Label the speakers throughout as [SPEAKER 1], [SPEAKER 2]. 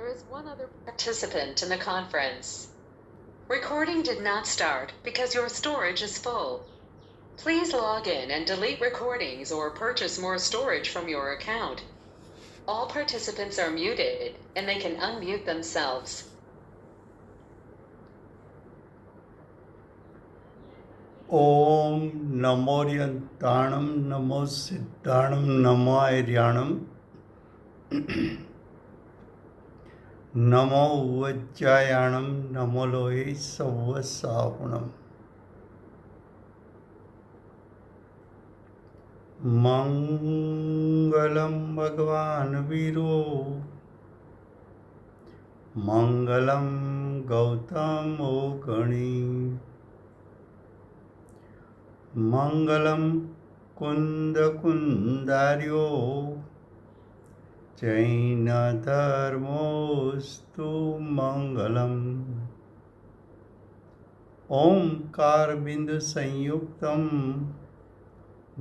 [SPEAKER 1] There is one other participant in the conference. Recording did not start because your storage is full. Please log in and delete recordings or purchase more storage from your account. All participants are muted and they can unmute themselves.
[SPEAKER 2] ओम नमोर्यंताणं नमो सिद्धाणं नमो ऐर्याणं नमो वज्रायाणं नमो लोहे सवसाहुणम् मंगलम भगवान वीरो मंगलम गौतमो गणी मंगलम कुंद कुंदार्यो जैन धर्मोस्तु मंगलम ओंकार बिंदु संयुक्तम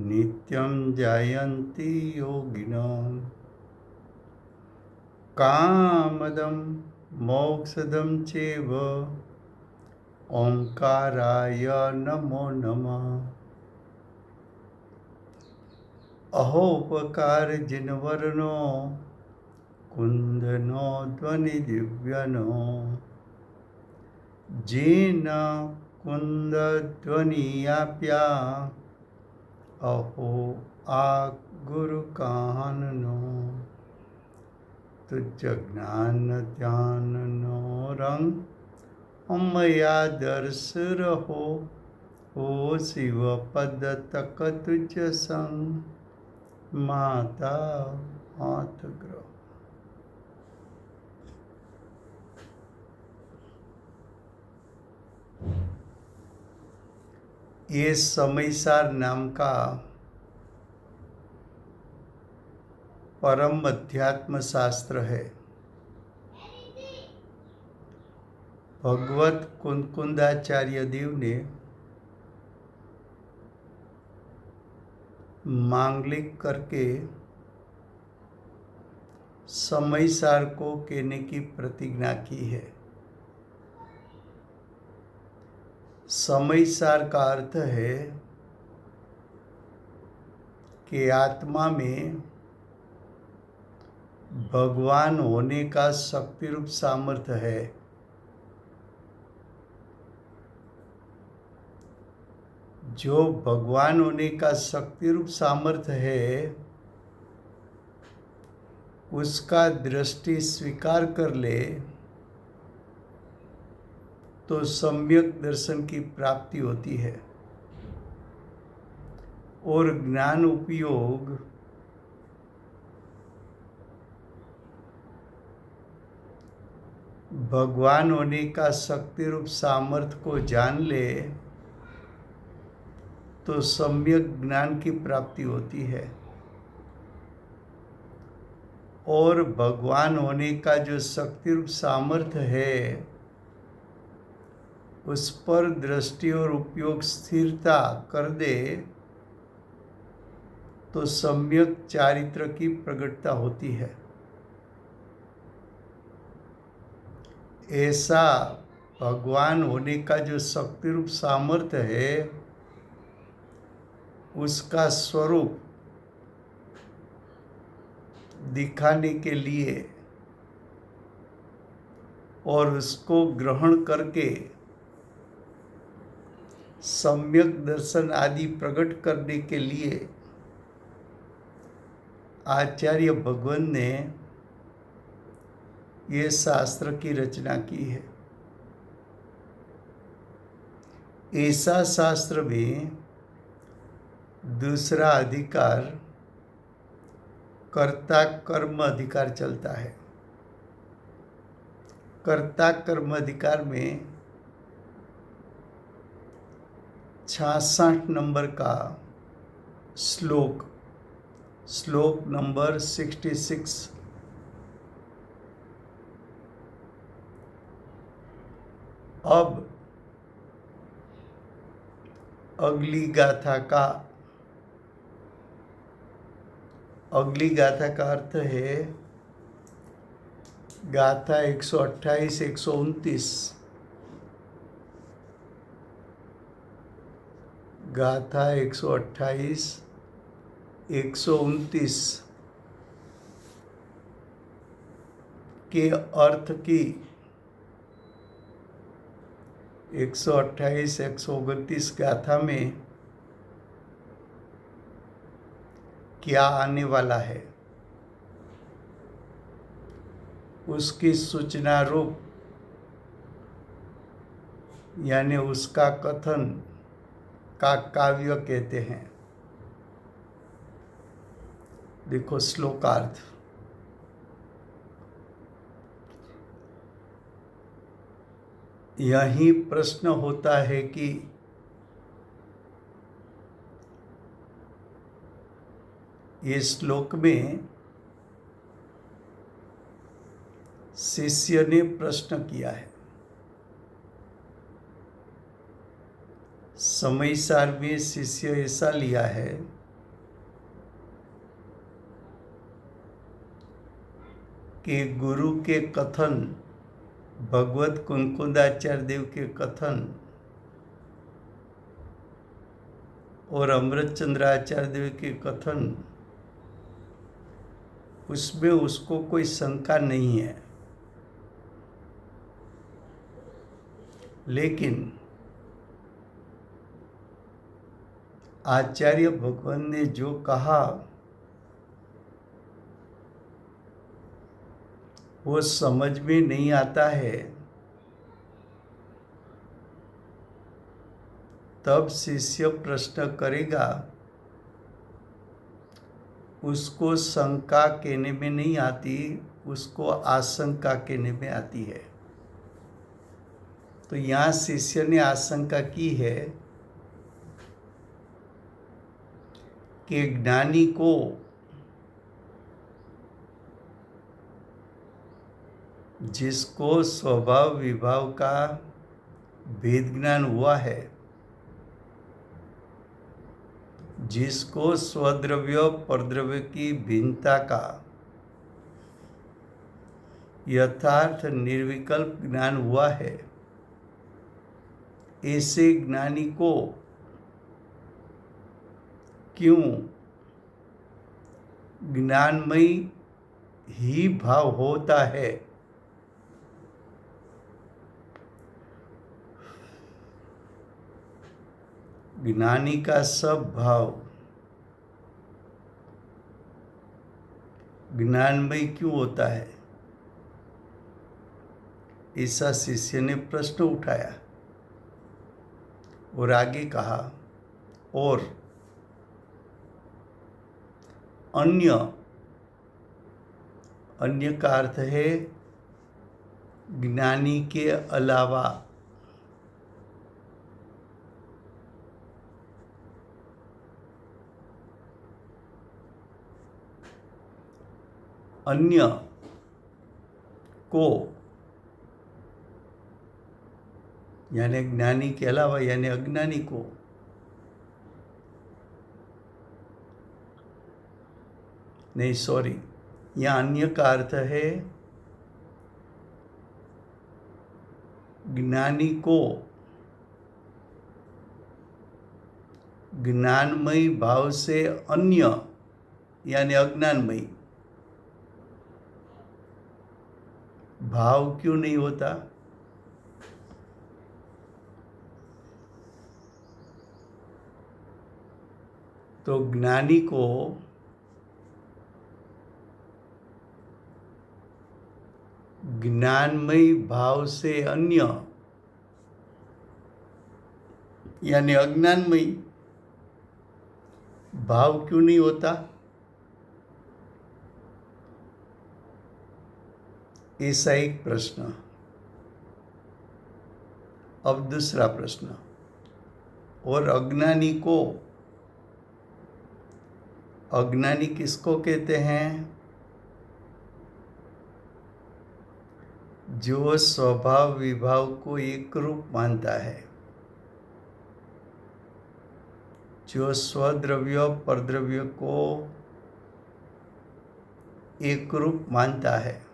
[SPEAKER 2] नित्यं जायन्ति योगिनः कामदं मोक्षदं चैव ओंकाराय नमो नमः अहोपकार जिनवरनो कुंदनो ध्वनि दिव्यनो जेन कुंद ध्वनि आप्या अहो आ गुरु काननो तुझ ज्ञान ध्यान नो रंग अमया दर्श रहो ओ शिव पद तक तुझ संग माता हाथ ग्रह। ये समयसार नाम का परम अध्यात्म शास्त्र है। भगवत कुंकुंदाचार्य देव ने मांगलिक करके समयसार को कहने की प्रतिज्ञा की है। समयसार का अर्थ है कि आत्मा में भगवान होने का शक्ति रूप सामर्थ्य है। जो भगवान होने का शक्ति रूप सामर्थ्य है उसका दृष्टि स्वीकार कर ले तो सम्यक दर्शन की प्राप्ति होती है और ज्ञान उपयोग भगवान होने का शक्ति रूप सामर्थ्य को जान ले तो सम्यक ज्ञान की प्राप्ति होती है और भगवान होने का जो शक्ति रूप सामर्थ्य है उस पर दृष्टि और उपयोग स्थिरता कर दे तो सम्यक चारित्र की प्रकटता होती है। ऐसा भगवान होने का जो शक्ति रूप सामर्थ्य है उसका स्वरूप दिखाने के लिए और उसको ग्रहण करके सम्यक दर्शन आदि प्रकट करने के लिए आचार्य भगवान ने ये शास्त्र की रचना की है। ऐसा शास्त्र में दूसरा अधिकार कर्ता कर्म अधिकार चलता है। कर्ता कर्म अधिकार में 66 नंबर का श्लोक नंबर 66। अब अगली गाथा का अर्थ है गाथा 128, 129। गाथा 128, 129 के अर्थ की 128, 129 गाथा में क्या आने वाला है उसकी सूचना रूप यानी उसका कथन का काव्य कहते हैं। देखो श्लोकार्थ। यही प्रश्न होता है कि इस श्लोक में शिष्य ने प्रश्न किया है। समय सार में शिष्य ऐसा लिया है कि गुरु के कथन, भगवत कुंकुदाचार्य देव के कथन और अमृतचंद्र आचार्य देव के कथन, उसमें उसको कोई शंका नहीं है। लेकिन आचार्य भगवान ने जो कहा वो समझ में नहीं आता है, तब शिष्य प्रश्न करेगा। उसको शंका कहने में नहीं आती, उसको आशंका कहने में आती है। तो यहाँ शिष्य ने आशंका की है कि ज्ञानी को जिसको स्वभाव विभाव का भेद ज्ञान हुआ है, जिसको स्वद्रव्य परद्रव्य की भिन्नता का यथार्थ निर्विकल्प ज्ञान हुआ है, ऐसे ज्ञानी को क्यों ज्ञानमय ही भाव होता है? ज्ञानी का सब भाव ज्ञानमय क्यों होता है? ऐसा शिष्य ने प्रश्न उठाया और आगे कहा, और अन्य का अर्थ है ज्ञानी के अलावा। अन्य को यानी ज्ञानी के अलावा यानी अज्ञानी को नहीं, सॉरी, यहाँ अन्य का अर्थ है ज्ञानी को ज्ञानमय भाव से अन्य यानी अज्ञानमय भाव क्यों नहीं होता? तो ज्ञानी को ज्ञानमय भाव से अन्य यानी अज्ञानमय भाव क्यों नहीं होता? ऐसा एक प्रश्न। अब दूसरा प्रश्न, और अज्ञानी को, अज्ञानी किसको कहते हैं? जो स्वभाव विभाव को एक रूप मानता है, जो स्वद्रव्य परद्रव्य को एक रूप मानता है,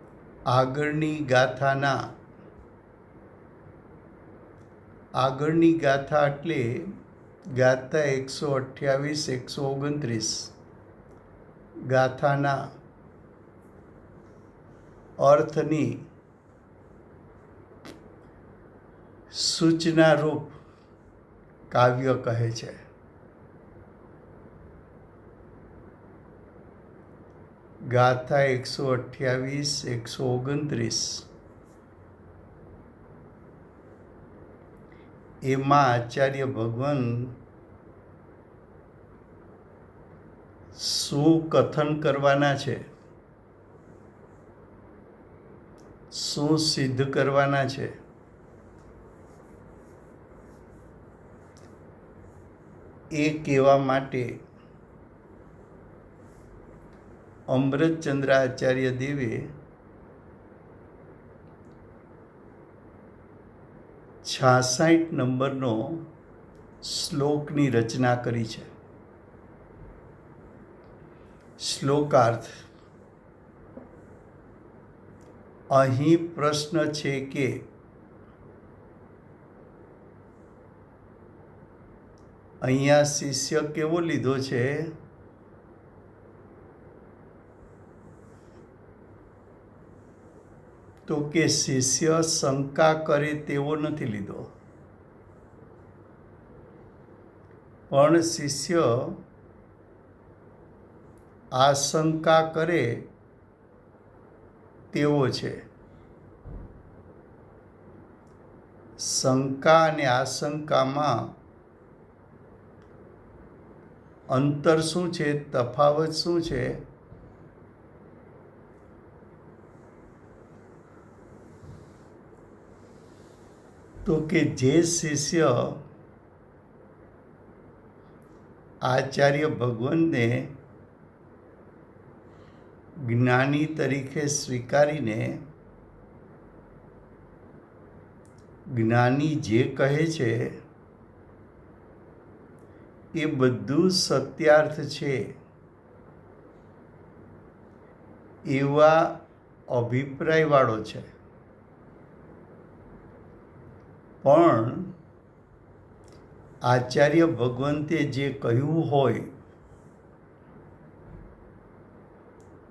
[SPEAKER 2] આગળની ગાથા એટલે ગાથા 128, 129. ગાથાના અર્થની સૂચનારૂપ કાવ્ય કહે છે. ગાથા 128, 129. એમાં આચાર્ય ભગવાન શું કથન કરવાના છે, શું સિદ્ધ કરવાના છે, એ કહેવા માટે અમૃતચંદ્ર આચાર્ય દેવે 66 નંબરનો શ્લોકની રચના કરી છે. શ્લોકાર્થ. અહીં પ્રશ્ન છે કે અહીંયા શિષ્ય કેવો લીધો છે? તો કે શિષ્ય શંકા કરે તેવો નથી લીધો, પણ શિષ્ય આશંકા કરે તેવો છે. શંકા અને આશંકામાં અંતર શું છે, તફાવત શું છે? તો કે જે શિષ્ય આચાર્ય ભગવાનને જ્ઞાની તરીકે સ્વીકારીને જ્ઞાની જે કહે છે એ બધું સત્યાર્થ છે એવા અભિપ્રાયવાળો છે, પણ આચાર્ય ભગવંતે જે કહ્યું હોય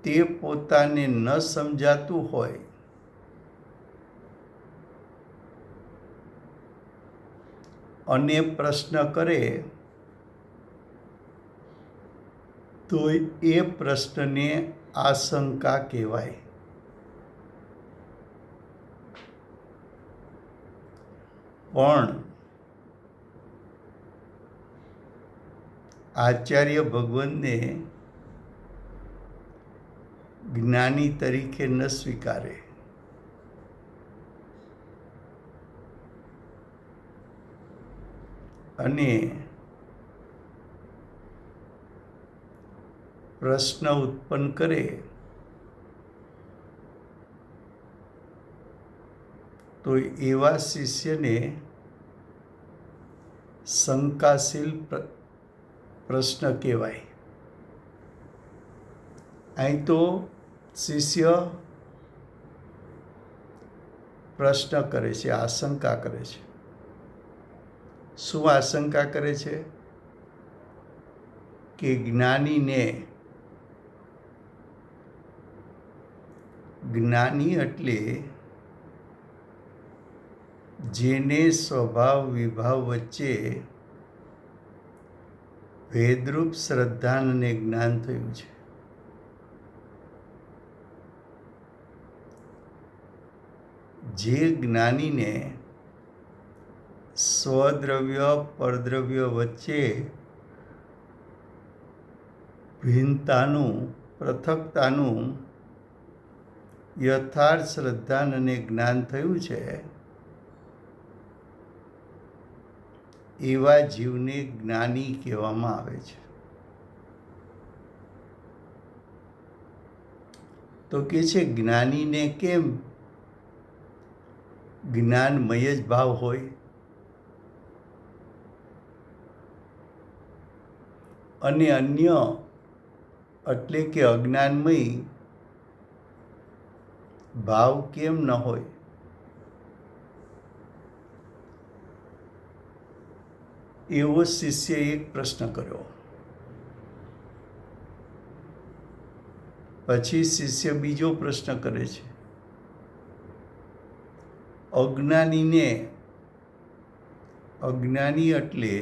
[SPEAKER 2] તે પોતાને ન સમજાતું હોય અને પ્રશ્ન કરે તો એ પ્રશ્નને આશંકા કહેવાય. પણ આચાર્ય ભગવાનને જ્ઞાની તરીકે ન સ્વીકારે, અને પ્રશ્ન ઉત્પન્ન કરે તો એવા શિષ્યને શંકાશીલ પ્રશ્ન કહેવાય. અહીં તો શિષ્ય પ્રશ્ન કરે છે, આશંકા કરે છે. શું આશંકા કરે છે? કે જ્ઞાનીને, જ્ઞાની એટલે જેને સ્વભાવ વિભાવ વચ્ચે ભેદરૂપ શ્રદ્ધાને જ્ઞાન થયું છે. જે જ્ઞાનીને સ્વદ્રવ્ય પરદ્રવ્ય વચ્ચે ભિન્નતાનું, પૃથકતાનું યથાર્થ શ્રદ્ધાને જ્ઞાન થયું છે એવા જીવને જ્ઞાની કહેવામાં આવે છે. તો કે છે જ્ઞાનીને કેમ જ્ઞાનમય જ ભાવ હોય, અને અન્ય એટલે કે અજ્ઞાનમય ભાવ કેમ ન હોય? એવો શિષ્યએ એક પ્રશ્ન કર્યો. પછી શિષ્ય બીજો પ્રશ્ન કરે છે. અજ્ઞાની એટલે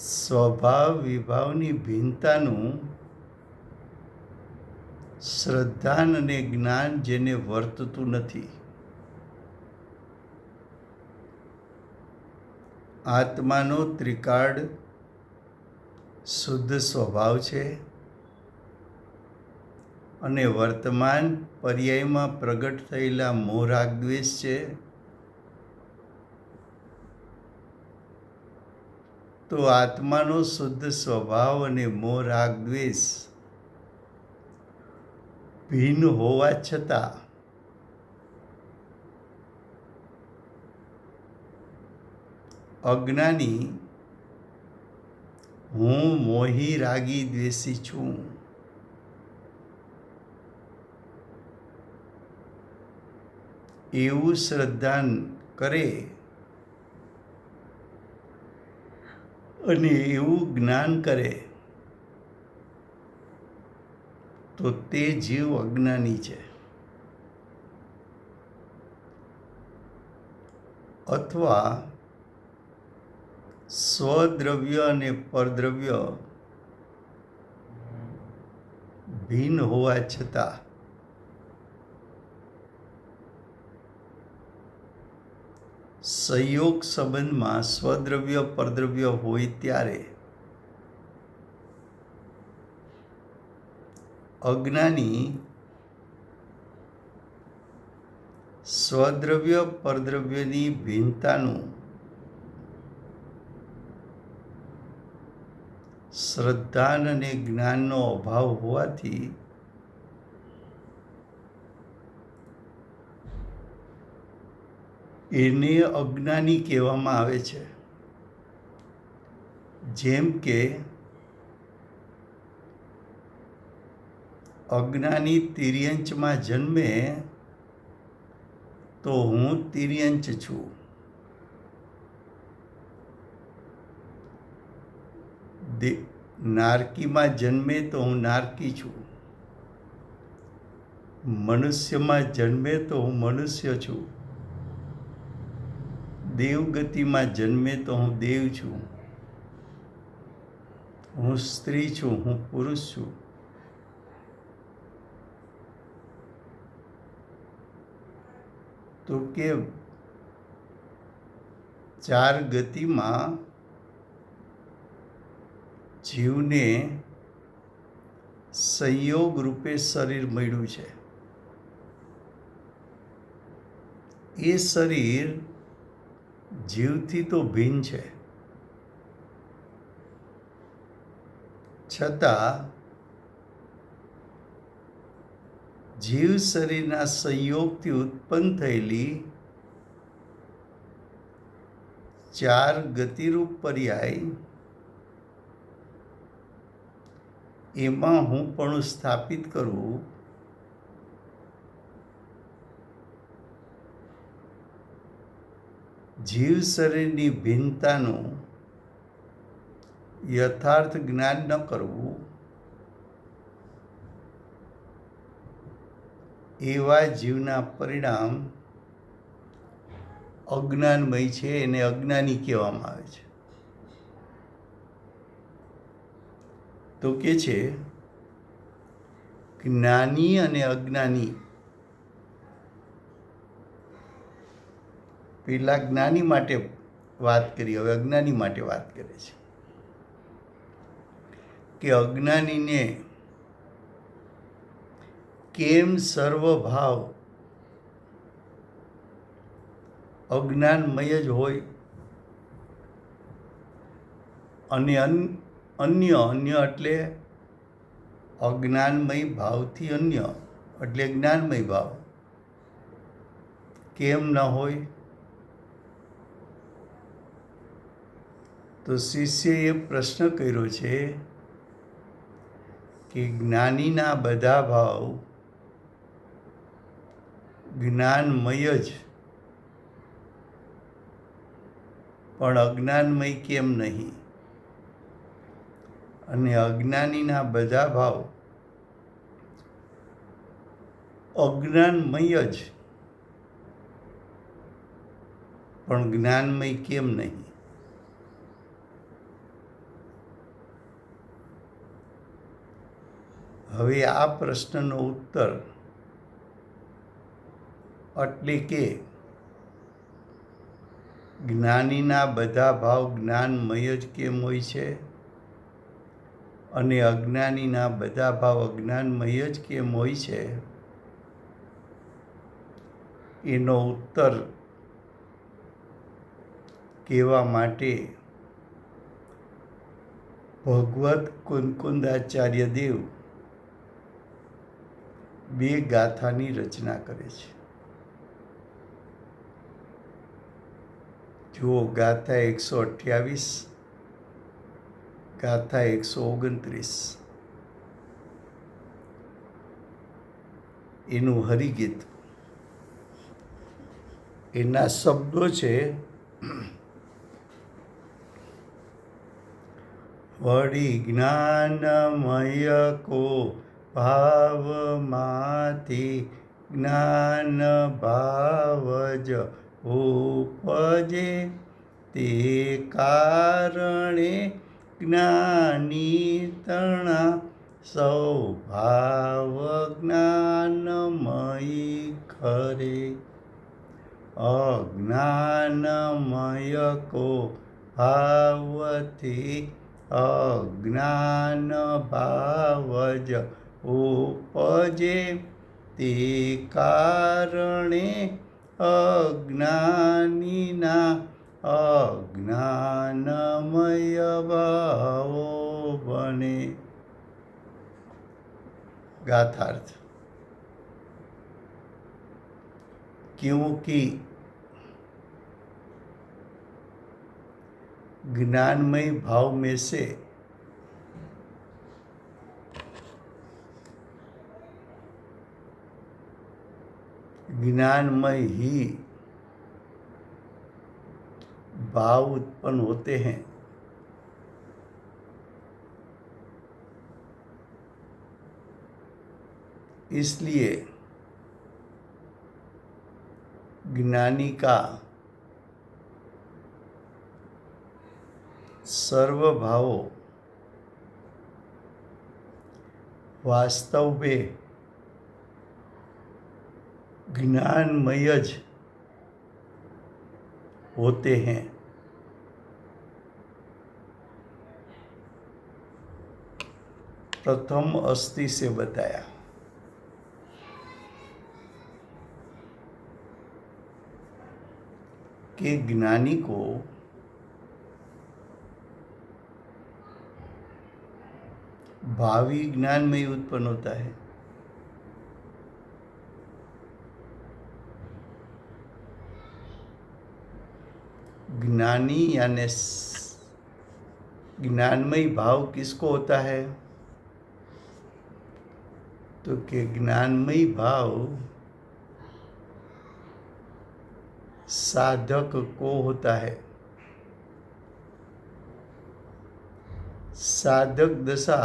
[SPEAKER 2] સ્વભાવ વિભાવની ભિન્નતાનું શ્રદ્ધાન અને જ્ઞાન જેને વર્તતું નથી. આત્માનો ત્રિકાળ શુદ્ધ સ્વભાવ છે અને વર્તમાન પર્યાયમાં પ્રગટ થયેલા મોહ રાગ દ્વેષ છે. તો આત્માનો શુદ્ધ સ્વભાવ અને મોહ રાગ દ્વેષ ભિન્ન હોવા છતાં અજ્ઞાની હું મોહી રાગી દ્વેષી છું એવું શ્રદ્ધાન કરે અને એવું જ્ઞાન કરે તો તે જીવ અજ્ઞાની છે. અથવા સ્વદ્રવ્ય અને પરદ્રવ્ય ભિન્ન હોવા છતાં સંયોગ સંબંધમાં સ્વદ્રવ્ય પરદ્રવ્ય હોય ત્યારે અજ્ઞાની સ્વદ્રવ્ય પરદ્રવ્યની ભિન્નતાનું શ્રદ્ધાન અને જ્ઞાનનો અભાવ હોવાથી એને અજ્ઞાની કહેવામાં આવે છે. જેમ કે અજ્ઞાની તિર્યંચમાં જન્મે તો હું તિર્યંચ છું. નારકીમાં જન્મે તો હું નારકી છું. મનુષ્યમાં જન્મે તો હું મનુષ્ય છું. દેવગતિમાં જન્મે તો હું દેવ છું. હું સ્ત્રી છું, હું પુરુષ છું. તો કે ચાર ગતિમાં જીવને સંયોગ રૂપે શરીર મળ્યું છે. એ શરીર જીવથી તો ભિન્ન છે, છતાં જીવ શરીરના સંયોગથી ઉત્પન્ન થયેલી ચાર ગતિરૂપ પર્યાય એમાં હું પણ સ્થાપિત કરું જીવ શરીરની ભિન્નતાનું યથાર્થ જ્ઞાન ન કરવું એવા જીવના પરિણામ અજ્ઞાનમય છે. એને અજ્ઞાની કહેવામાં આવે છે. તો કે છે જ્ઞાની અને અજ્ઞાની. પેલા જ્ઞાની માટે વાત કરી, હવે અજ્ઞાની માટે વાત કરે છે કે અજ્ઞાનીને કેમ સર્વભાવ અજ્ઞાનમય જ હોય અને અન્ય એટલે અજ્ઞાનમય ભાવથી અન્ય એટલે જ્ઞાનમય ભાવ કેમ ન હોય? તો શિષ્યએ પ્રશ્ન કર્યો છે કે જ્ઞાનીના બધા ભાવ જ્ઞાનમય જ, પણ અજ્ઞાનમય કેમ નહીં? અને અજ્ઞાનીના બધા ભાવ અજ્ઞાનમય જ, પણ જ્ઞાનમય કેમ નહીં? હવે આ પ્રશ્નનો ઉત્તર એટલે કે જ્ઞાનીના બધા ભાવ જ્ઞાનમય જ કેમ હોય છે અને અજ્ઞાનીના બધા ભાવ અજ્ઞાનમય જ કેમ હોય છે, એનો ઉત્તર કહેવા માટે ભગવત કુંકુંદાચાર્ય દેવ બે ગાથાની રચના કરે છે. જુઓ, ગાથા 128, ગાથા 129, એનું હરિગીત. એના શબ્દો છે: વળી જ્ઞાનમય કો ભાવમાંથી જ્ઞાન ભાવ જ ઉપજે, તે કારણે જ્ઞાની તણા સ્વભાવ જ્ઞાનમયી ખરે. અજ્ઞાનમય કો ભાવથી અજ્ઞાન ભાવ જ ઉપજે, તે કારણે અજ્ઞાનીના અજ્ઞાનમય ભાવો બને. गाथार्थ. क्योंकि ज्ञानमय भाव में से ज्ञानमय ही भाव उत्पन्न होते हैं. इसलिए ज्ञानी का सर्व भावों वास्तव में ज्ञानमय ज होते हैं. प्रथम अस्थि से बताया कि ज्ञानी को भावी ज्ञान में ही उत्पन्न होता है. ज्ञानी यानी ज्ञानमय भाव किसको होता है? तो कि ज्ञानमय भाव साधक को होता है. साधक दशा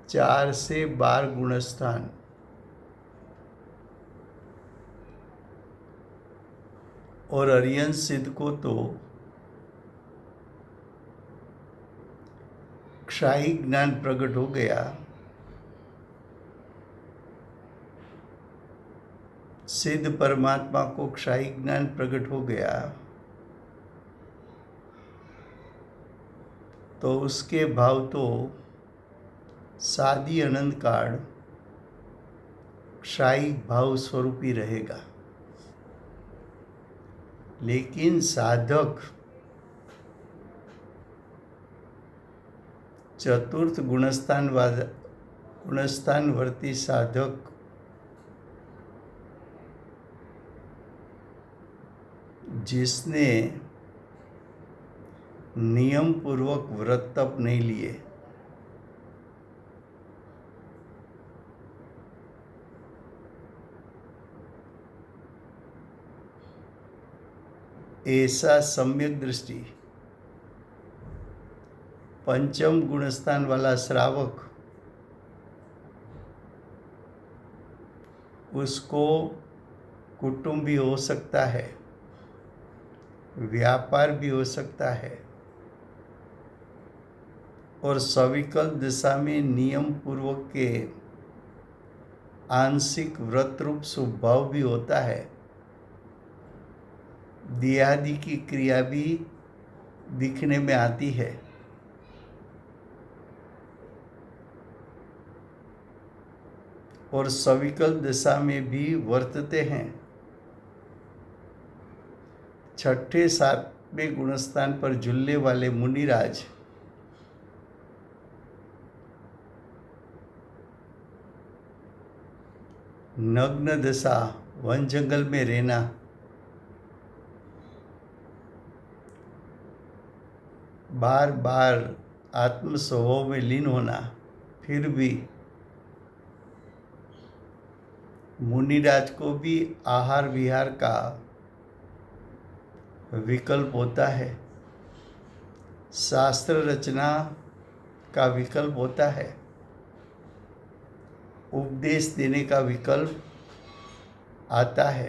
[SPEAKER 2] 4 से 12 गुणस्थान और अरियन सिद्ध को तो क्षायी ज्ञान प्रकट हो गया. सिद्ध परमात्मा को क्षायी ज्ञान प्रकट हो गया तो उसके भाव तो सादी अनंत काल क्षायी भाव स्वरूपी रहेगा. लेकिन साधक चतुर्थ गुणस्थानवर्ती साधक जिसने नियम पूर्वक व्रत तप नहीं लिए, ऐसा सम्यक दृष्टि। पंचम गुणस्थान वाला श्रावक, उसको कुटुंब भी हो सकता है, व्यापार भी हो सकता है, और सविकल्प दशा में नियम पूर्वक के आंशिक व्रत रूप शुभ भाव भी होता है। देहादि की क्रिया भी दिखने में आती है। और सविकल्प दशा में भी वर्तते हैं। छठे सातवें गुणस्थान पर झूलने वाले मुनिराज नग्न दशा, वन जंगल में रहना, बार बार आत्म स्वभाव में लीन होना, फिर भी मुनिराज को भी आहार विहार का विकल्प होता है, शास्त्र रचना का विकल्प होता है, उपदेश देने का विकल्प आता है।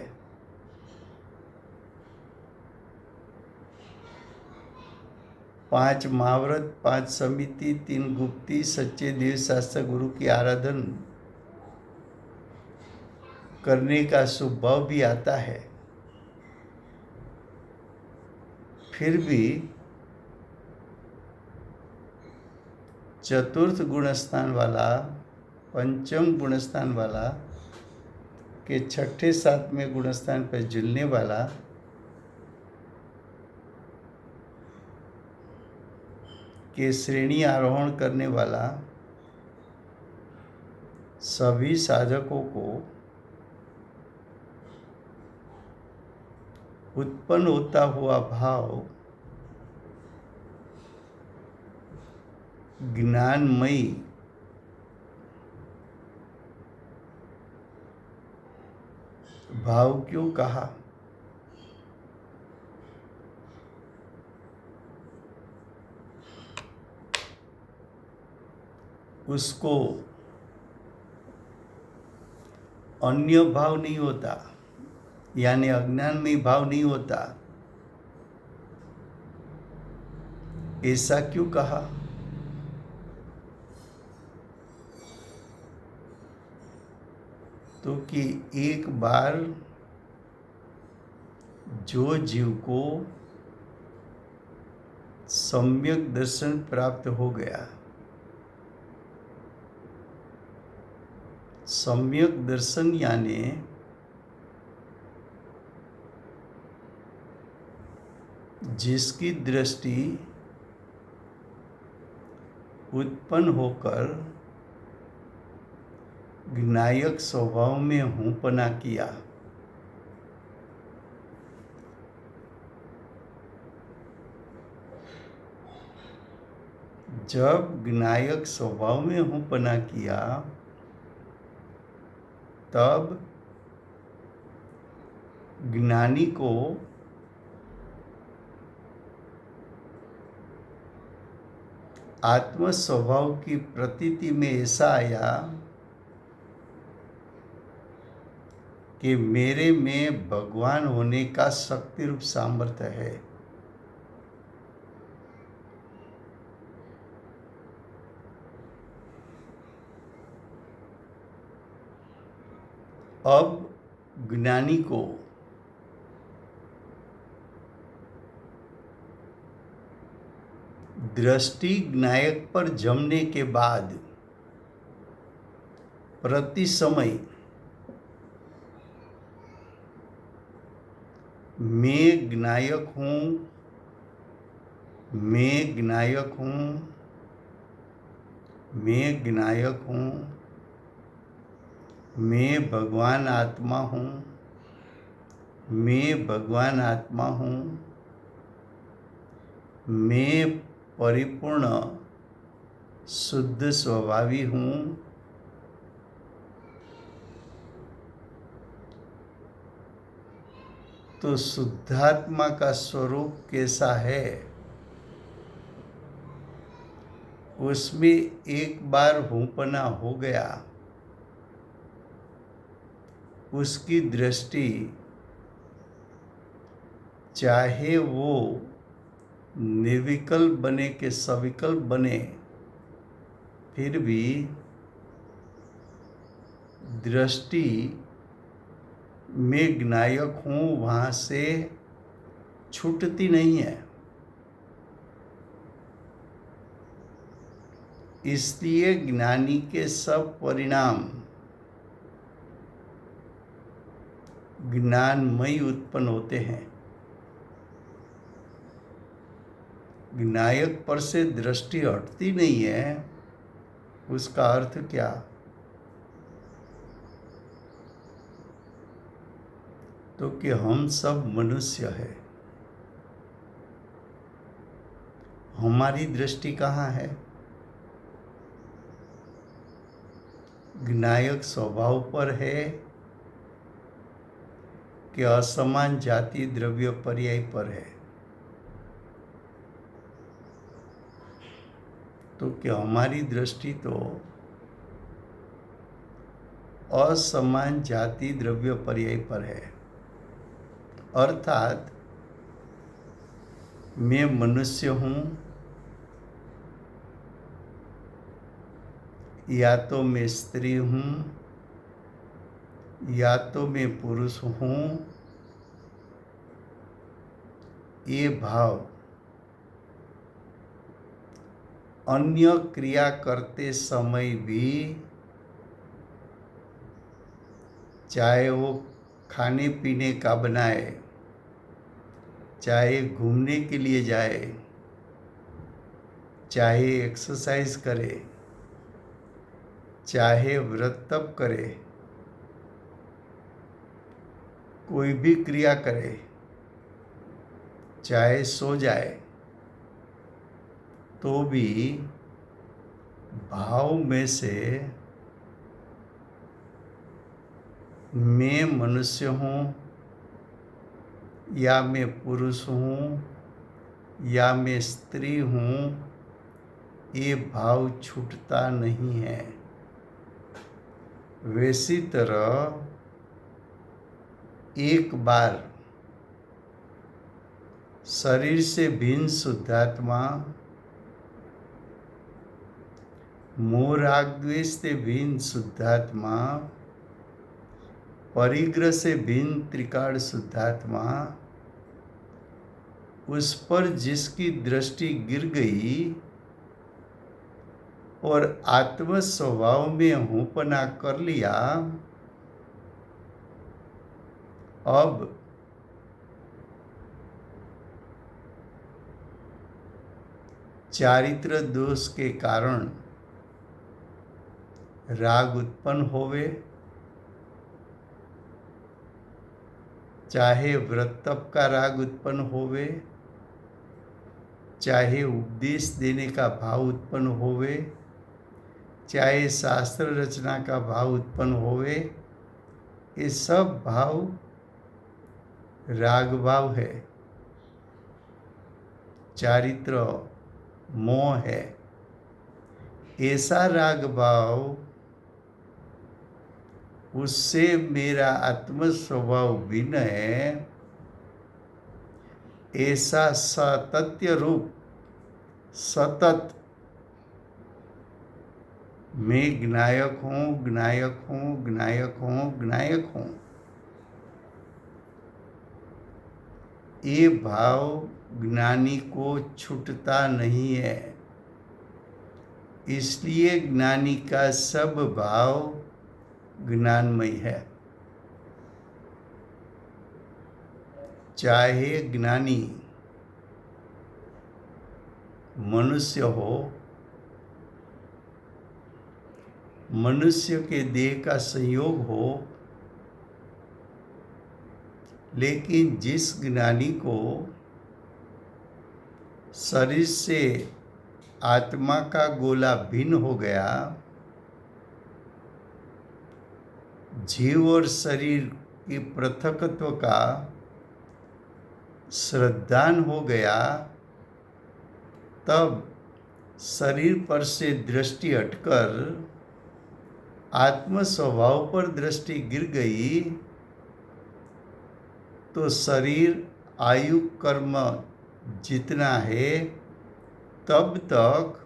[SPEAKER 2] पांच महाव्रत, 5 समिति, 3 गुप्ती, सच्चे देव शास्त्र गुरु की आराधन करने का शुभ भाव भी आता है। फिर भी चतुर्थ गुणस्थान वाला, पंचम गुणस्थान वाला के छठे सातवें गुणस्थान पर झूलने वाला के श्रेणी आरोहण करने वाला सभी साधकों को उत्पन्न होता हुआ भाव ज्ञानमयी भाव क्यों कहा? उसको अन्य भाव नहीं होता, यानी अज्ञान में भाव नहीं होता। ऐसा क्यों कहा? तो कि एक बार जो जीव को सम्यक दर्शन प्राप्त हो गया, सम्यक दर्शन यानी जिसकी दृष्टि उत्पन्न होकर ज्ञायक स्वभाव में हूँपना किया, जब ज्ञायक स्वभाव में हूँपना किया तब ज्ञानी को आत्म स्वभाव की प्रतीति में ऐसा आया कि मेरे में भगवान होने का शक्ति रूप सामर्थ्य है। अब ज्ञानी को दृष्टि ज्ञायक पर जमने के बाद प्रति समय मैं ज्ञायक हूँ, मैं ज्ञायक हूँ, मैं ज्ञायक हूँ, मैं भगवान आत्मा हूँ, मैं भगवान आत्मा हूँ, मैं परिपूर्ण शुद्ध स्वभावी हूँ, तो शुद्धात्मा का स्वरूप कैसा है, उसमें एक बार हूँपना हो गया, उसकी दृष्टि चाहे वो निर्विकल्प बने कि सविकल्प बने, फिर भी दृष्टि में ज्ञायक हूँ वहाँ से छूटती नहीं है। इसलिए ज्ञानी के सब परिणाम ज्ञानमय उत्पन्न होते हैं। ज्ञायक पर से दृष्टि हटती नहीं है, उसका अर्थ क्या? तो कि हम सब मनुष्य हैं। हमारी दृष्टि कहाँ है? ज्ञायक स्वभाव पर है कि असमान जाति द्रव्य पर्याय पर है? तो कि हमारी दृष्टि तो असमान जाति द्रव्य पर्याय पर है। अर्थात मैं मनुष्य हूँ या तो मैं स्त्री हूँ या तो मैं पुरुष हूँ, ये भाव अन्य क्रिया करते समय भी, चाहे वो खाने पीने का बनाए, चाहे घूमने के लिए जाए, चाहे एक्सरसाइज करे, चाहे व्रत तप करे, कोई भी क्रिया करे, चाहे सो जाए, तो भी भाव में से मैं मनुष्य हूँ या मैं पुरुष हूँ या मैं स्त्री हूँ, ये भाव छूटता नहीं है। वैसी तरह एक बार शरीर से भिन्न शुद्धात्मा, मोह राग द्वेष से भिन्न शुद्धात्मा, परिग्रह से भिन्न त्रिकाल शुद्धात्मा, उस पर जिसकी दृष्टि गिर गई और आत्म स्वभाव में हूँपना कर लिया, अब चारित्र दोष के कारण राग उत्पन्न होवे, चाहे व्रत तप का राग उत्पन्न होवे, चाहे उपदेश देने का भाव उत्पन्न होवे, चाहे शास्त्र रचना का भाव उत्पन्न होवे, ये सब भाव राग भाव है, चारित्र मोह है। ऐसा राग भाव, उससे मेरा आत्म स्वभाव भिन्न है, ऐसा सातत्य रूप सतत मैं ज्ञायक हूँ, ज्ञायक हूँ, ज्ञायक हूँ, ज्ञायक हूँ, ये भाव ज्ञानी को छूटता नहीं है। इसलिए ज्ञानी का सब भाव ज्ञानमय है। चाहे ज्ञानी मनुष्य हो, मनुष्य के देह का संयोग हो, लेकिन जिस ज्ञानी को शरीर से आत्मा का गोला भिन्न हो गया, जीव और शरीर के पृथकत्व का श्रद्धान हो गया तब शरीर पर से दृष्टि हटकर आत्म स्वभाव पर दृष्टि गिर गई तो शरीर आयु कर्म जितना है तब तक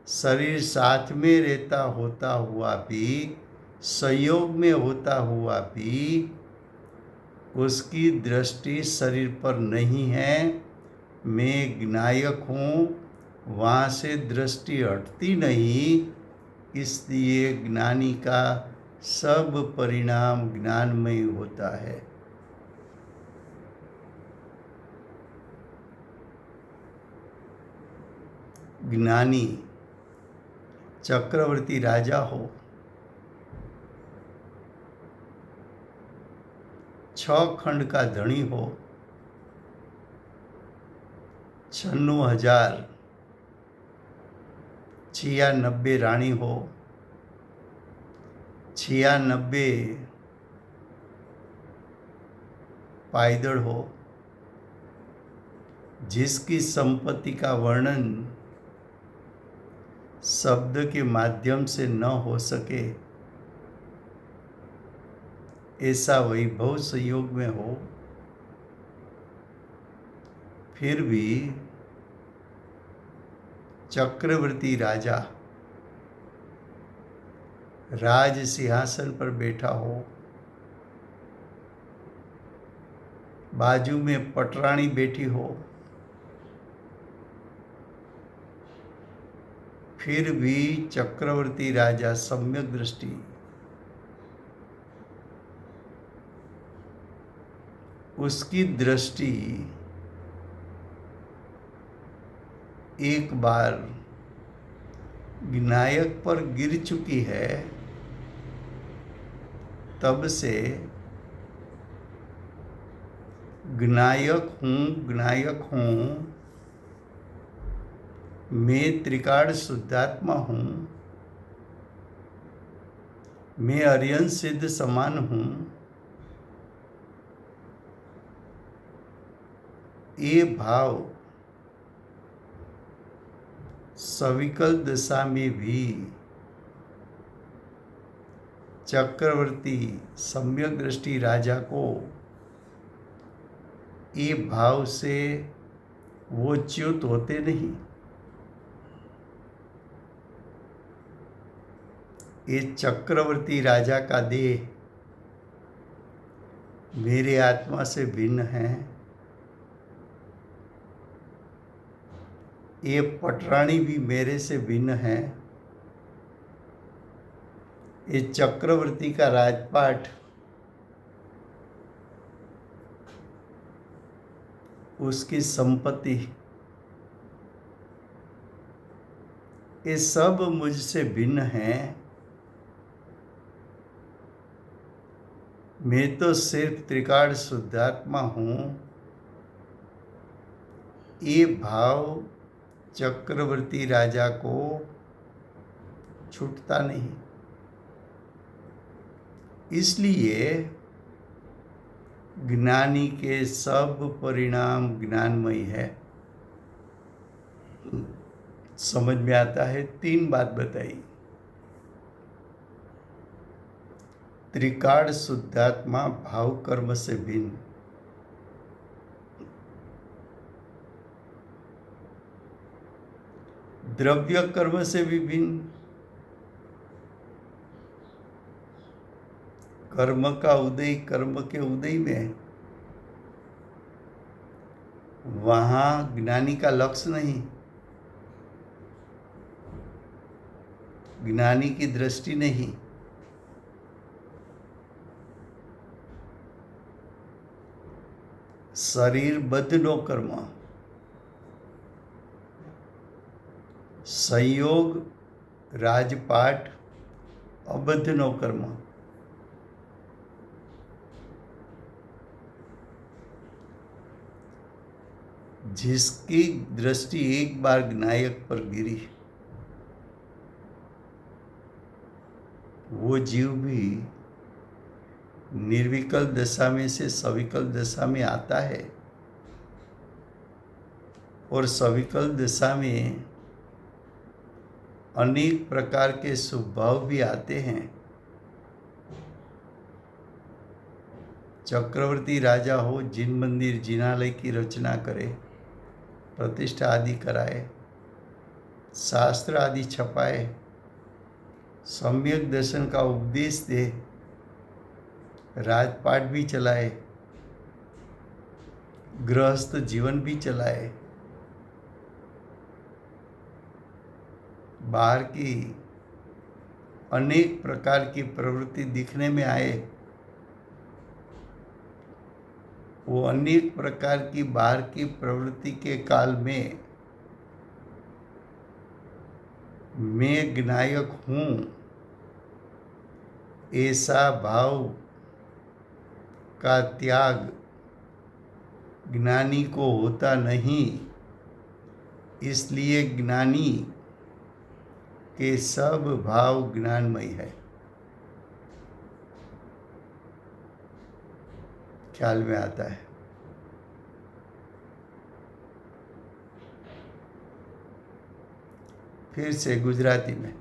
[SPEAKER 2] शरीर साथ में रहता होता हुआ भी, संयोग में होता हुआ भी उसकी दृष्टि शरीर पर नहीं है। मैं ज्ञायक हूँ, वहाँ से दृष्टि हटती नहीं, इसलिए ज्ञानी का सब परिणाम ज्ञानमय होता है। ज्ञानी चक्रवर्ती राजा हो, 6 खंड का धनी हो, 96,096 रानी हो, 96 पायदड़ हो, जिसकी संपत्ति का वर्णन शब्द के माध्यम से न हो सके, ऐसा वैभव संयोग में हो, फिर भी चक्रवर्ती राजा राज सिंहासन पर बैठा हो, बाजू में पटरानी बैठी हो, फिर भी चक्रवर्ती राजा सम्यक दृष्टि, उसकी दृष्टि एक बार ज्ञायक पर गिर चुकी है, तब से ज्ञायक हूँ, मैं त्रिकाल शुद्धात्मा हूँ, मैं अर्यन सिद्ध समान हूँ, ये भाव सविकल दशा में भी चक्रवर्ती सम्यक दृष्टि राजा को ये भाव से वो च्युत होते नहीं। ये चक्रवर्ती राजा का देह मेरे आत्मा से भिन्न है, ये पटरानी भी मेरे से भिन्न है, ये चक्रवर्ती का राजपाट उसकी संपत्ति, ये सब मुझसे भिन्न हैं। मैं तो सिर्फ त्रिकाल शुद्धात्मा हूँ। ये भाव चक्रवर्ती राजा को छूटता नहीं, इसलिए ज्ञानी के सब परिणाम ज्ञानमय है। समझ में आता है? 3 बात बताई। त्रिकाल शुद्धात्मा भाव कर्म से भिन्न, द्रव्य कर्म से भी भिन्न, कर्म का उदय कर्म के उदय में है, वहाँ ज्ञानी का लक्ष्य नहीं, ज्ञानी की दृष्टि नहीं। शरीर बद्ध नो कर्म, संयोग राजपाट अबद्ध नो कर्म। जिसकी दृष्टि एक बार ज्ञायक पर गिरी, वो जीव भी निर्विकल दशा में से सविकल दशा में आता है। और सविकल दशा में अनेक प्रकार के स्वभाव भी आते हैं। चक्रवर्ती राजा हो, जिन मंदिर जिनालय की रचना करे, प्रतिष्ठा आदि कराए, शास्त्र आदि छपाए, सम्यक दर्शन का उपदेश दे, राजपाट भी चलाए, गृहस्थ जीवन भी चलाए, बाहर की अनेक प्रकार की प्रवृत्ति दिखने में आए, वो अनेक प्रकार की बाहर की प्रवृत्ति के काल में मैं ज्ञायक हूँ ऐसा भाव का त्याग ज्ञानी को होता नहीं। इसलिए ज्ञानी के सब भाव ज्ञानमय है। ख्याल में आता है। फिर से गुजराती में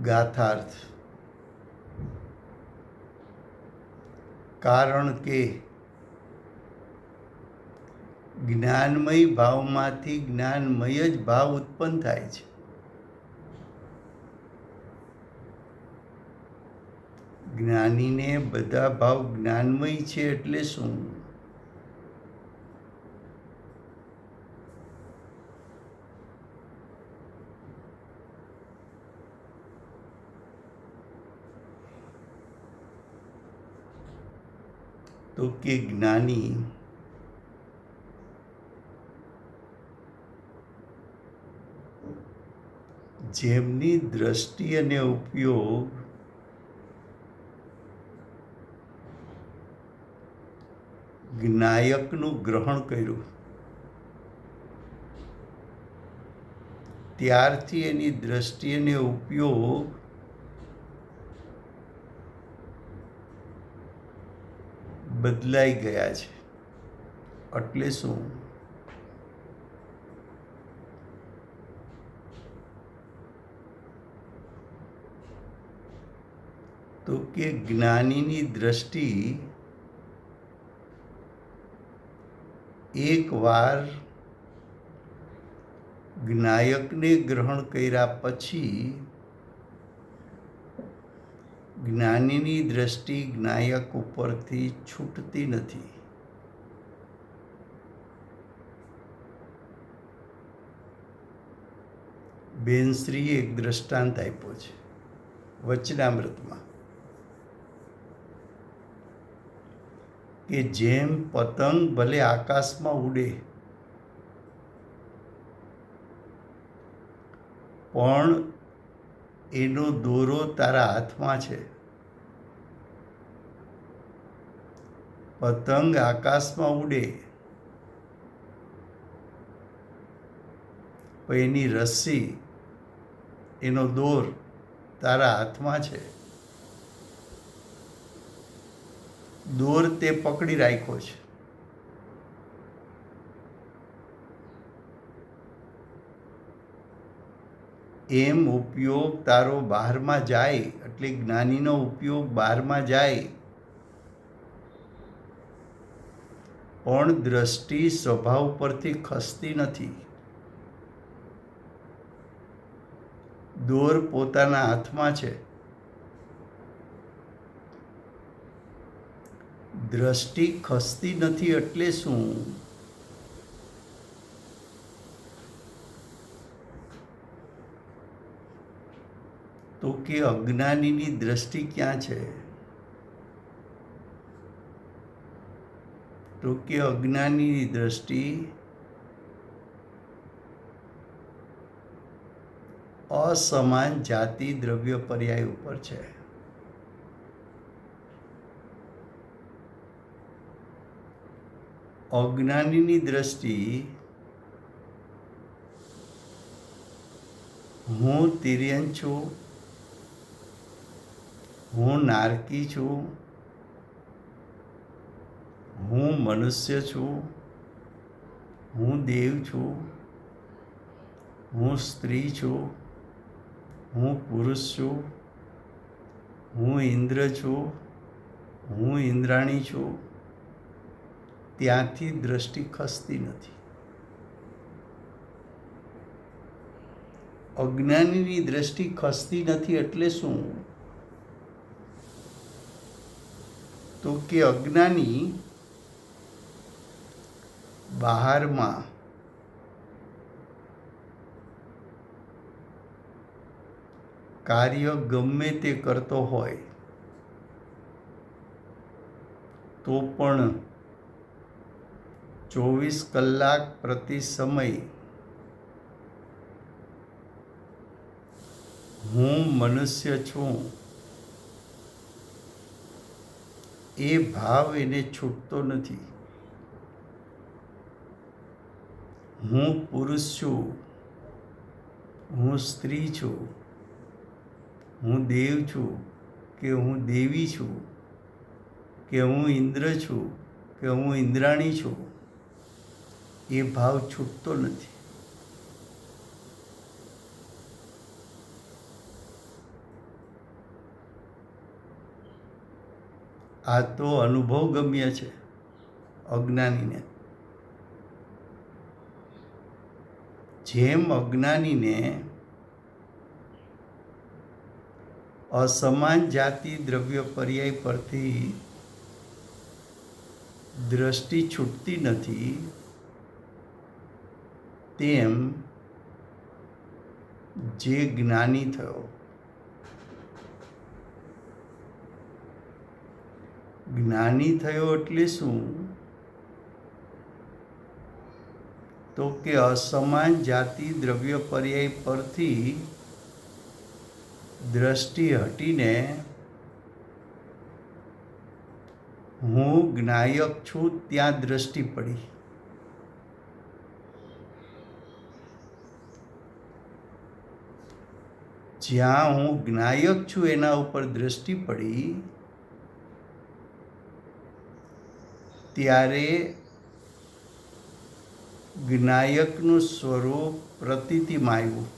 [SPEAKER 2] गाथार्थ। कारण के જ્ઞાનમય ભાવમાંથી જ્ઞાનમય જ ભાવ ઉત્પન્ન થાય છે। જ્ઞાનીને બધા ભાવ જ્ઞાનમય છે એટલે શું? તો કે જ્ઞાની જેમની દ્રષ્ટિ અને ઉપયોગ જ્ઞાયકનું ગ્રહણ કર્યું ત્યારથી એની દ્રષ્ટિ અને ઉપયોગ બદલાઈ ગયા છે। એટલે શું? તો કે જ્ઞાનીની દ્રષ્ટિ એકવાર જ્ઞાયકને ગ્રહણ કર્યા પછી જ્ઞાનીની દ્રષ્ટિ જ્ઞાયક ઉપરથી છૂટતી નથી। બેનશ્રીએ એક દ્રષ્ટાંત આપ્યો છે વચનામૃતમાં કે જેમ પતંગ ભલે આકાશમાં ઉડે પણ એનો દોરો તારા હાથમાં છે। પતંગ આકાશમાં ઉડે પણ એની રસ્સી એનો દોર તારા હાથમાં છે। દોર તે પકડી રાખ્યો છે। એમ ઉપયોગ તારો બહારમાં જાય એટલે જ્ઞાનીનો ઉપયોગ બહારમાં જાય પણ દ્રષ્ટિ સ્વભાવ પરથી ખસતી નથી। દોર પોતાના હાથમાં છે। દ્રષ્ટિ ખસતી નથી એટલે શું? તો કે અજ્ઞાનીની દ્રષ્ટિ ક્યાં છે? તો કે અજ્ઞાનીની દ્રષ્ટિ અસમાન જાતિ દ્રવ્ય પર્યાય ઉપર છે। અજ્ઞાનીની દ્રષ્ટિ હું તિર્યન છું, હું નારકી છું, હું હું મનુષ્ય છું, હું દેવ છું, હું સ્ત્રી છું, હું પુરુષ છું, હું ઇન્દ્ર છું, હું ઇન્દ્રાણી છું, ત્યાંથી દ્રષ્ટિ ખસતી નથી. અજ્ઞાનીની દ્રષ્ટિ ખસતી નથી એટલે શું? તો કે અજ્ઞાની બહારમાં કાર્ય ગમે તે કરતો હોય તો પણ 24 કલાક પ્રતિ સમય હું મનુષ્ય છું એ ભાવ એને છૂટતો નથી. હું પુરુષ છું, હું સ્ત્રી છું, હું દેવ છું કે હું દેવી છું, કે હું ઇન્દ્ર છું કે હું ઇન્દ્રાણી છું, એ ભાવ છૂટતો નથી. આ તો અનુભવ ગમ્ય છે અજ્ઞાનીને. જેમ અજ્ઞાનીને અસમાન જાતિ દ્રવ્ય પર્યાય પરથી દ્રષ્ટિ છૂટતી નથી, તેમ જે જ્ઞાની થયો, જ્ઞાની થયો એટલે શું? તો કે અસમાન જાતિ દ્રવ્ય પર્યાય પરથી દ્રષ્ટિ હટીને હું જ્ઞાયક છું ત્યાં દ્રષ્ટિ પડી. જ્યાં હું જ્ઞાયક છું એના ઉપર દ્રષ્ટિ પડી ત્યારે જ્ઞાયકનું સ્વરૂપ પ્રતીતિમાં આવ્યું.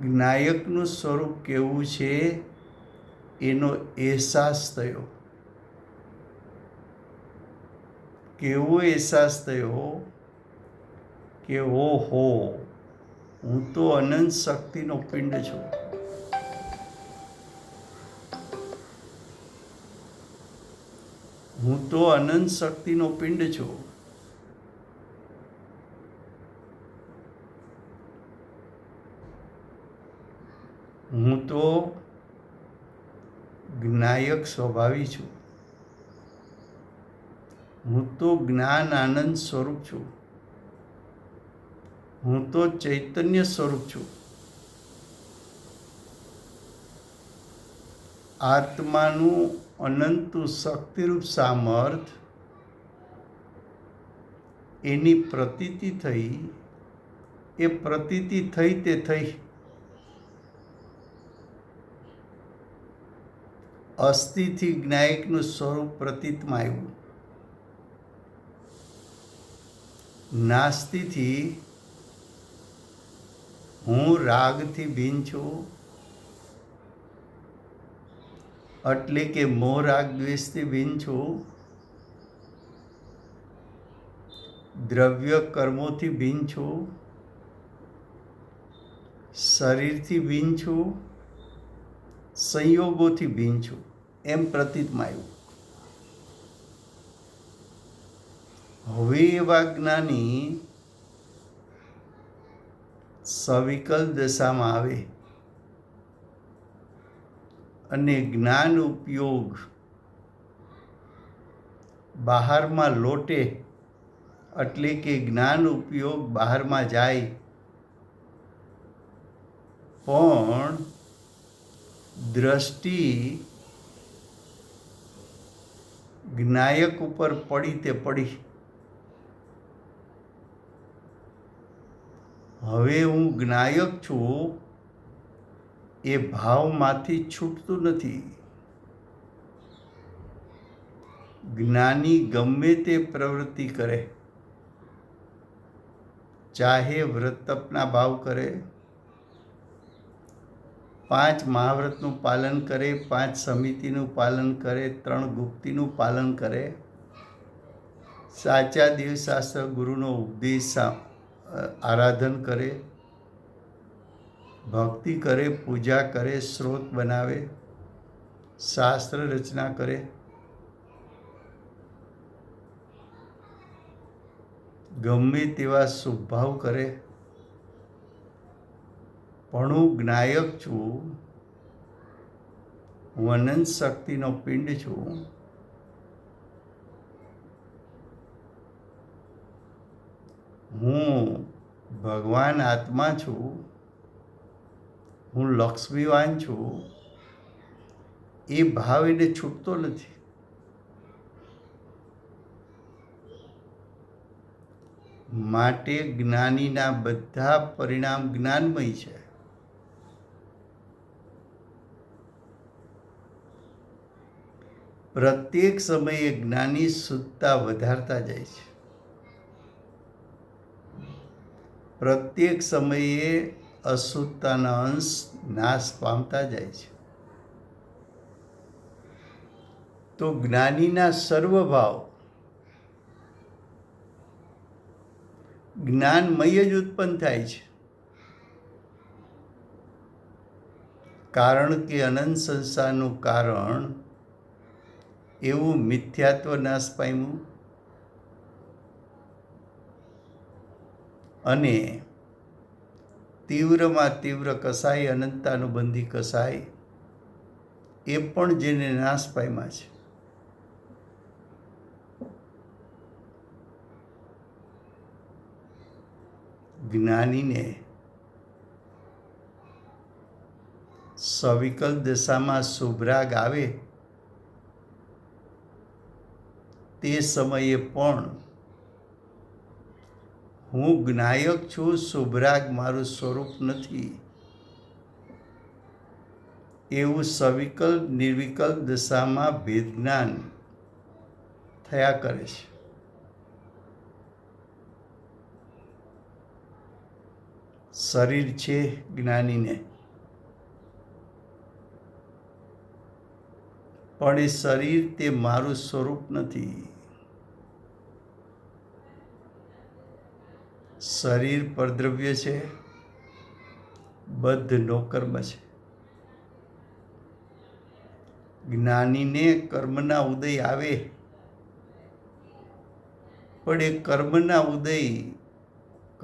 [SPEAKER 2] જ્ઞાયકનું સ્વરૂપ કેવું છે એનો અહેસાસ થયો. કેવો અહેસાસ થયો કે ઓહો, હું તો અનંત શક્તિનો પિંડ છું. હું તો અનંત શક્તિનો પિંડ છું. હું તો જ્ઞાયક સ્વભાવી છું. હું તો જ્ઞાન આનંદ સ્વરૂપ છું. હું તો ચૈતન્ય સ્વરૂપ છું. આત્માનું અનંત શક્તિરૂપ સામર્થ એની પ્રતીતિ થઈ. એ પ્રતીતિ થઈ તે થઈ. અસ્થિથી જ્ઞાયકનું સ્વરૂપ પ્રતીતમાં આવ્યું. નાસ્તિથી હું રાગથી ભીન છું, એટલે કે મોહ રાગ દ્વેષથી ભીન છું. દ્રવ્ય કર્મોથી ભીન છું, શરીરથી ભીન છું, સંયોગોથી ભીન છું, એમ પ્રતીતમાં આવ્યું. હવે એવા જ્ઞાની સવિકલ દશામાં આવે અને જ્ઞાન ઉપયોગ બહારમાં લોટે, એટલે કે જ્ઞાન ઉપયોગ બહારમાં જાય, પણ દ્રષ્ટિ જ્ઞાયક ઉપર પડી તે પડી. હવે હું જ્ઞાયક છું એ ભાવમાંથી છૂટતું નથી. જ્ઞાની ગમે તે પ્રવૃત્તિ કરે, ચાહે વ્રત તપના ભાવ કરે, 5 મહાવ્રતનું પાલન કરે, 5 સમિતિનું પાલન કરે, 3 ગુપ્તિનું પાલન કરે, સાચા દેવશાસ્ત્ર ગુરુનો ઉપદેશ આરાધન કરે, ભક્તિ કરે, પૂજા કરે, સ્ત્રોત બનાવે, શાસ્ત્ર રચના કરે, ગમે તેવા શુભ ભાવ કરે, પણ હું જ્ઞાયક છું, હું અનંત શક્તિનો પિંડ છું, હું ભગવાન આત્મા છું, હું લક્ષ્મીવાન છું, એ ભાવ એને છૂટતો નથી. માટે જ્ઞાનીના બધા પરિણામ જ્ઞાનમય છે. પ્રત્યેક સમયે જ્ઞાની શુદ્ધતા વધારતા જાય છે. પ્રત્યેક સમયે અશુદ્ધતાના અંશ નાશ પામતા જાય છે. તો જ્ઞાનીના સર્વભાવ જ્ઞાનમય જ ઉત્પન્ન થાય છે. કારણ કે અનંત સંસારનું કારણ એવું મિથ્યાત્વ નાશ પામ્યું અને તીવ્રમાં તીવ્ર કસાય અનંતાનુબંધી કસાય એ પણ જેને નાશ પામ્યા છે. જ્ઞાનીને સવિકલ દશામાં શુભરાગ આવે તે સમયે પણ હું જ્ઞાયક છું, શુભરાગ મારું સ્વરૂપ નથી, એવું સવિકલ નિર્વિકલ્પ દશામાં ભેદજ્ઞાન થયા કરે છે. શરીર છે જ્ઞાનીને, પણ એ શરીર તે મારું સ્વરૂપ નથી. શરીર પરદ્રવ્ય છે, બદ્ધ નોકર્મ છે. જ્ઞાનીને કર્મના ઉદય આવે, પણ એ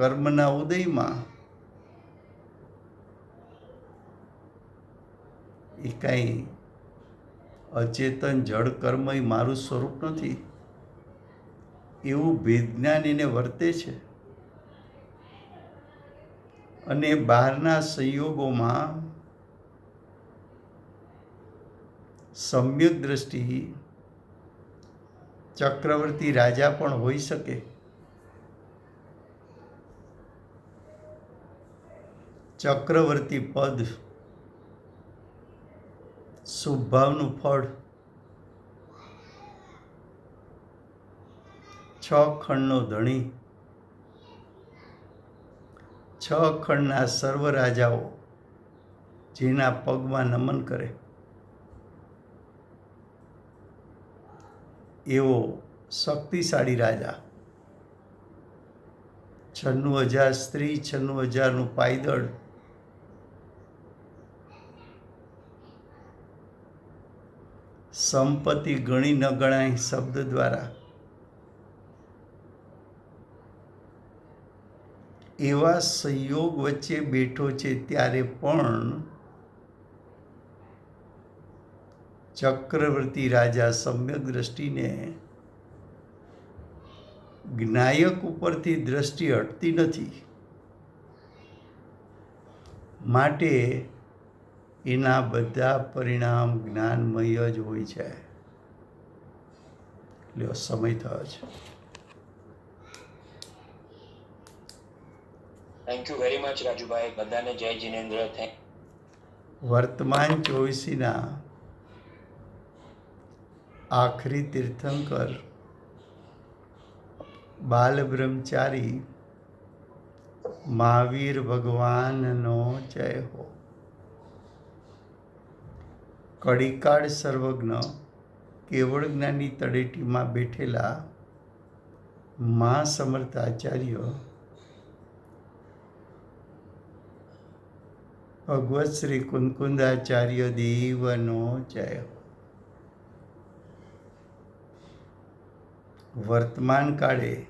[SPEAKER 2] કર્મના ઉદયમાં એ કાંઈ અચેતન જળ કર્મ એ મારું સ્વરૂપ નથી, એવું ભેદજ્ઞાન એને વર્તે છે. અને બહારના સંયોગોમાં સમ્યક દ્રષ્ટિ ચક્રવર્તી રાજા પણ હોઈ શકે. ચક્રવર્તી પદ શુભભાવનું ફળ, 6 ખંડનો ધણી, 6 ખંડના સર્વ રાજાઓ જેના પગમાં નમન કરે એવો શક્તિશાળી રાજા, 96,000 સ્ત્રી, 96,000નું પાયદળ, સંપત્તિ ગણી ન ગણાય શબ્દ દ્વારા, એવા સંયોગ વચ્ચે બેઠો છે ત્યારે પણ ચક્રવર્તી રાજા સમ્યક દ્રષ્ટિને જ્ઞાયક ઉપરથી દ્રષ્ટિ હટતી નથી. માટે એના બધા પરિણામ જ્ઞાનમય જ હોય છે. એટલે સમય થયો છે.
[SPEAKER 3] Thank you very much Rajubhai. બધાને જય જિનેન્દ્ર.
[SPEAKER 2] વર્તમાન 24ના આખરી તીર્થંકર બાલ બ્રહ્મચારી મહાવીર ભગવાનનો જય હો. કડીકાળ સર્વજ્ઞ કેવળ જ્ઞાની તળેટીમાં બેઠેલા મા સમર્થ આચાર્ય ભગવત શ્રી કુંકુંદાચાર્ય દેવનો જય હો. વર્તમાન કાળે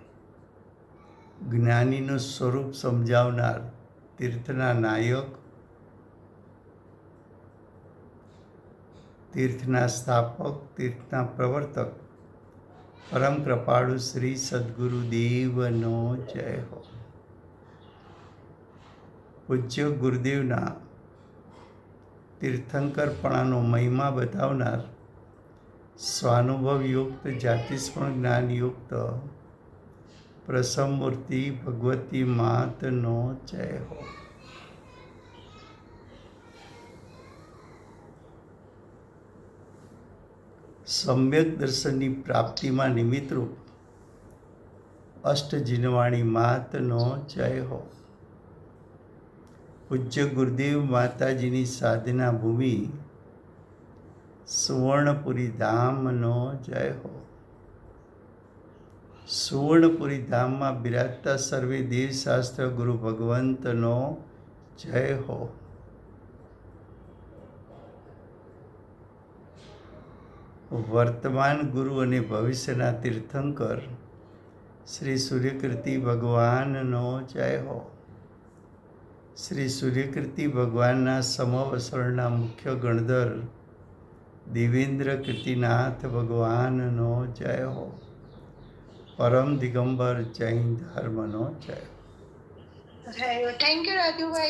[SPEAKER 2] જ્ઞાનીનું સ્વરૂપ સમજાવનાર તીર્થના નાયક, તીર્થના સ્થાપક, તીર્થના પ્રવર્તક પરમ કૃપાળુ શ્રી સદગુરુ દેવનો જય હો. પૂજ્ય ગુરુદેવના તીર્થંકરપણાનો મહિમા બતાવનાર સ્વાનુભવયુક્ત જાતિસ્મરણ જ્ઞાનયુક્ત પ્રસમમૂર્તિ ભગવતી માતનો જય હો. સમ્યક દર્શનની પ્રાપ્તિમાં નિમિત્તરૂપ અષ્ટજીનવાણી માતનો જય હો. પૂજ્ય ગુરુદેવ માતાજીની સાધના ભૂમિ સુવર્ણપુરી ધામનો જય હો. સુવર્ણપુરી ધામમાં બિરાજતા સર્વે દેવશાસ્ત્ર ગુરુ ભગવંતનો જય હો. વર્તમાન ગુરુ અને ભવિષ્યના તીર્થંકર શ્રી સૂર્યકીર્તિ ભગવાનનો જય હો. શ્રી સૂર્યકીર્તિ ભગવાનના સમવસરણના મુખ્ય ગણધર દેવેન્દ્ર કીર્તિનાથ ભગવાનનો જય હો. પરમ દિગંબર જૈન ધર્મનો જય હો.
[SPEAKER 4] Thank you Rajubhai.